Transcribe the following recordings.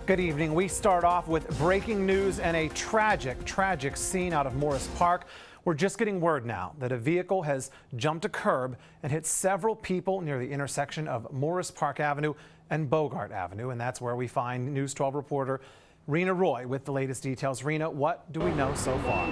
Good evening. We start off with breaking news and a tragic scene out of Morris Park. We're just getting word now that a vehicle has jumped a curb and hit several people near the intersection of Morris Park Avenue and Bogart Avenue. And that's where we find News 12 reporter Rena Roy with the latest details. Rena, what do we know so far?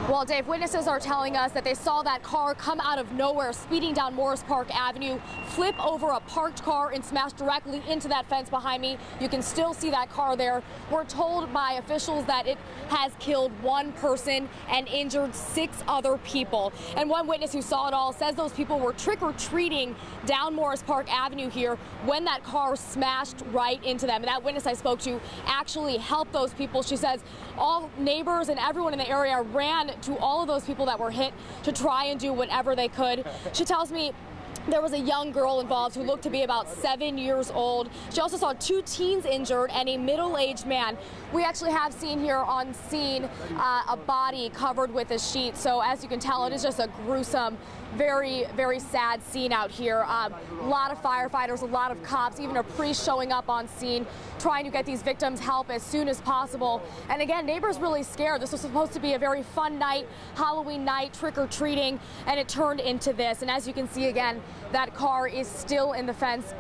Well, Dave, witnesses are telling us that they saw that car come out of nowhere, speeding down Morris Park Avenue, flip over a parked car and smash directly into that fence behind me. You can still see that car there. We're told by officials that it has killed one person and injured 6 other people. And one witness who saw it all says those people were trick-or-treating down Morris Park Avenue here when that car smashed right into them. And that witness I spoke to actually helped those people. She says all neighbors and everyone in the area ran to all of those people that were hit to try and do whatever they could. She tells me there was a young girl involved who looked to be about 7 years old. She also saw 2 teens injured and a middle-aged man. We actually have seen here on scene a body covered with a sheet. So as you can tell, it is just a gruesome, very, very sad scene out here. A lot of firefighters, a lot of cops, even a priest showing up on scene, trying to get these victims help as soon as possible. And again, neighbors really scared. This was supposed to be a very fun night, Halloween night, trick-or-treating, and it turned into this. And as you can see again, that car is still in the fence.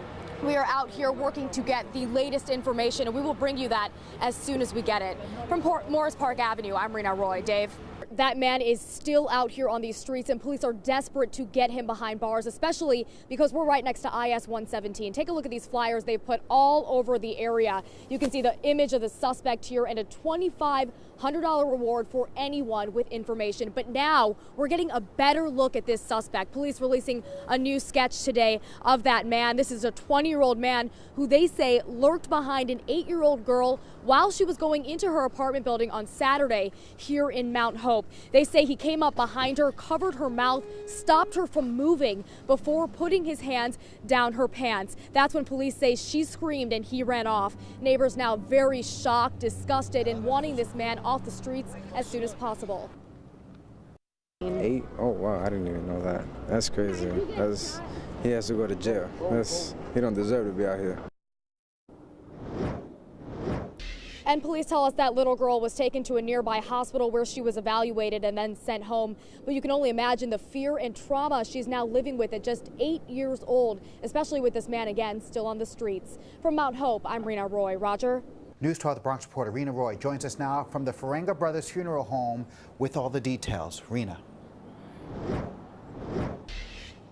We are out here working to get the latest information, and we will bring you that as soon as we get it. From Morris Park Avenue, I'm Rena Roy. Dave? That man is still out here on these streets, and police are desperate to get him behind bars, especially because we're right next to IS-117. Take a look at these flyers they've put all over the area. You can see the image of the suspect here and a $2,500 reward for anyone with information. But now we're getting a better look at this suspect. Police releasing a new sketch today of that man. This is a 20-year-old man who they say lurked behind an 8-year-old girl while she was going into her apartment building on Saturday here in Mount Hope. They say he came up behind her, covered her mouth, stopped her from moving before putting his hands down her pants. That's when police say she screamed and he ran off. Neighbors now very shocked, disgusted, and wanting this man off the streets as soon as possible. 8? Oh wow, I didn't even know that. That's crazy. He has to go to jail. He don't deserve to be out here. And police tell us that little girl was taken to a nearby hospital where she was evaluated and then sent home. But you can only imagine the fear and trauma she's now living with at just 8 years old, especially with this man again still on the streets. From Mount Hope, I'm Rena Roy. Roger? News 12 The Bronx reporter Rena Roy joins us now from the Ferenga Brothers Funeral Home with all the details. Rena.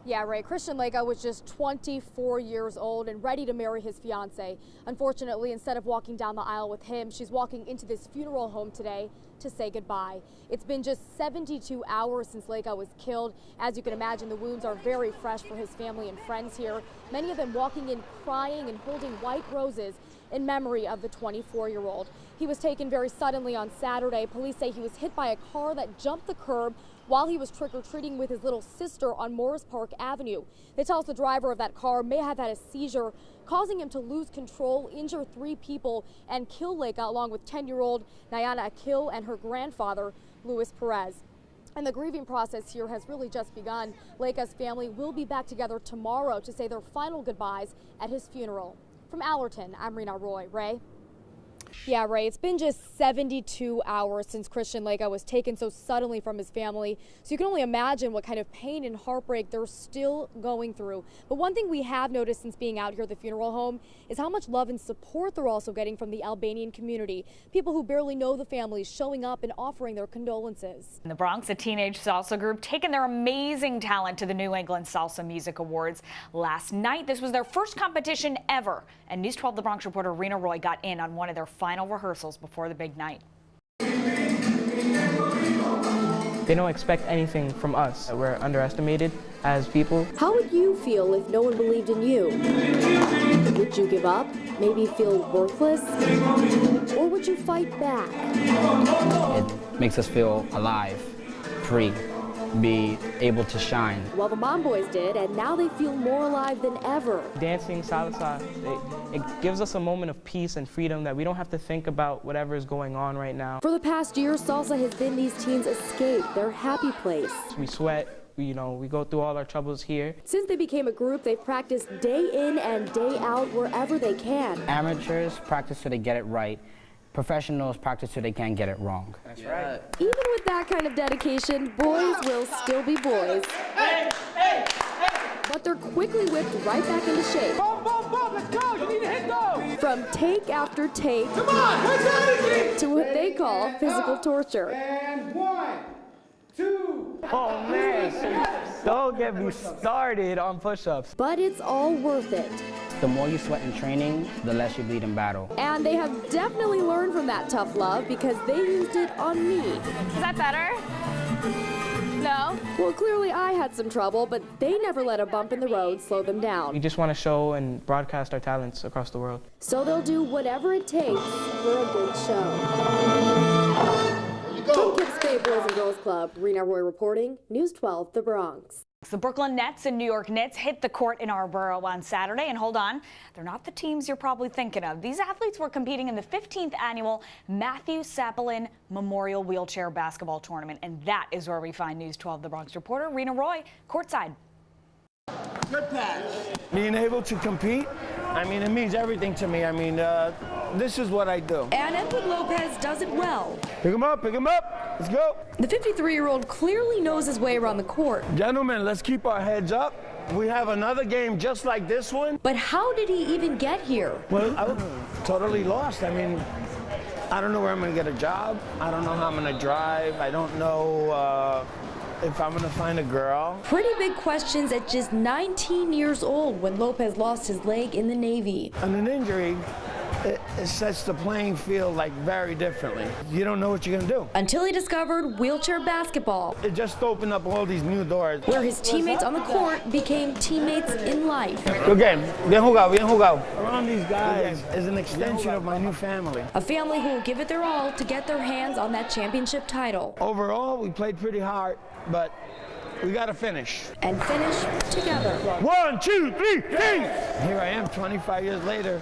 Yeah, Ray, Christian Lega was just 24 years old and ready to marry his fiancée. Unfortunately, instead of walking down the aisle with him, she's walking into this funeral home today to say goodbye. It's been just 72 hours since Lega was killed. As you can imagine, the wounds are very fresh for his family and friends here, many of them walking in crying and holding white roses in memory of the 24-year-old. He was taken very suddenly on Saturday. Police say he was hit by a car that jumped the curb while he was trick-or-treating with his little sister on Morris Park Avenue. They tell us the driver of that car may have had a seizure, causing him to lose control, injure 3 people, and kill Lega along with 10-year-old Nayana Akil and her grandfather, Luis Perez. And the grieving process here has really just begun. Lega's family will be back together tomorrow to say their final goodbyes at his funeral. From Allerton, I'm Rena Roy. Ray? Yeah, Ray, it's been just 72 hours since Christian Lega was taken so suddenly from his family, so you can only imagine what kind of pain and heartbreak they're still going through. But one thing we have noticed since being out here at the funeral home is how much love and support they're also getting from the Albanian community. People who barely know the families showing up and offering their condolences. In the Bronx, a teenage salsa group taking their amazing talent to the New England Salsa Music Awards. Last night, this was their first competition ever, and News 12 The Bronx reporter Rena Roy got in on one of their final rehearsals before the big night. They don't expect anything from us. We're underestimated as people. How would you feel if no one believed in you? Would you give up? Maybe feel worthless? Or would you fight back? It makes us feel alive, free, be able to shine. Well, the Mom Boys did, and now they feel more alive than ever. Dancing salsa, it gives us a moment of peace and freedom that we don't have to think about whatever is going on right now. For the past year, salsa has been these teens' escape, their happy place. We sweat, we go through all our troubles here. Since they became a group, they've practiced day in and day out wherever they can. Amateurs practice so they get it right. Professionals practice so they can't get it wrong. That's right. Even with that kind of dedication, boys will still be boys. But they're quickly whipped right back into shape. Let's go! You need to hit those! From take after take Come on! What's that? to what they call physical torture. And 1, 2. Oh man, don't get me started on push-ups. But it's all worth it. The more you sweat in training, the less you bleed in battle. And they have definitely learned from that tough love because they used it on me. Is that better? No? Well, clearly I had some trouble, but they never let a bump in the road slow them We down. just want to show and broadcast our talents across the world. So they'll do whatever it takes for a good show. From Kips Bay Boys and Girls Club, Rena Roy reporting, News 12, The Bronx. The Brooklyn Nets and New York Knicks hit the court in Arboro on Saturday, and hold on, they're not the teams you're probably thinking of. These athletes were competing in the 15th annual Matthew Sapelin Memorial Wheelchair Basketball Tournament, and that is where we find News 12 The Bronx reporter Rena Roy courtside. Good pass. Being able to compete, I mean, it means everything to me. I mean, this is what I do. And Edwin Lopez does it well. Pick him up, let's go. The 53-year-old clearly knows his way around the court. Gentlemen, let's keep our heads up. We have another game just like this one. But how did he even get here? Well, I was totally lost. I mean, I don't know where I'm gonna get a job. I don't know how I'm gonna drive. I don't know if I'm gonna find a girl. Pretty big questions at just 19 years old when Lopez lost his leg in the Navy. And an injury, it sets the playing field like very differently. You don't know what you're gonna do. Until he discovered wheelchair basketball, It just opened up all these new doors. where his teammates on the court became teammates in life. Good game. Bien jugado, bien jugado. Around these guys is an extension of my new family. A family who will give it their all to get their hands on that championship title. Overall, we played pretty hard, but we got to finish. And finish together. 1, 2, 3, finish! Here I am 25 years later,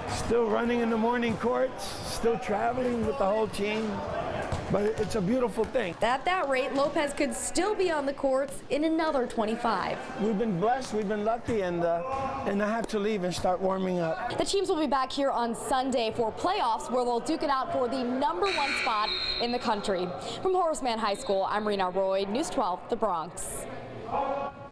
still running in the morning courts, still traveling with the whole team. But it's a beautiful thing. At that rate, Lopez could still be on the courts in another 25. We've been blessed, we've been lucky, and I have to leave and start warming up. The teams will be back here on Sunday for playoffs where they'll duke it out for the #1 spot in the country. From Horace Mann High School, I'm Rena Roy, News 12, The Bronx.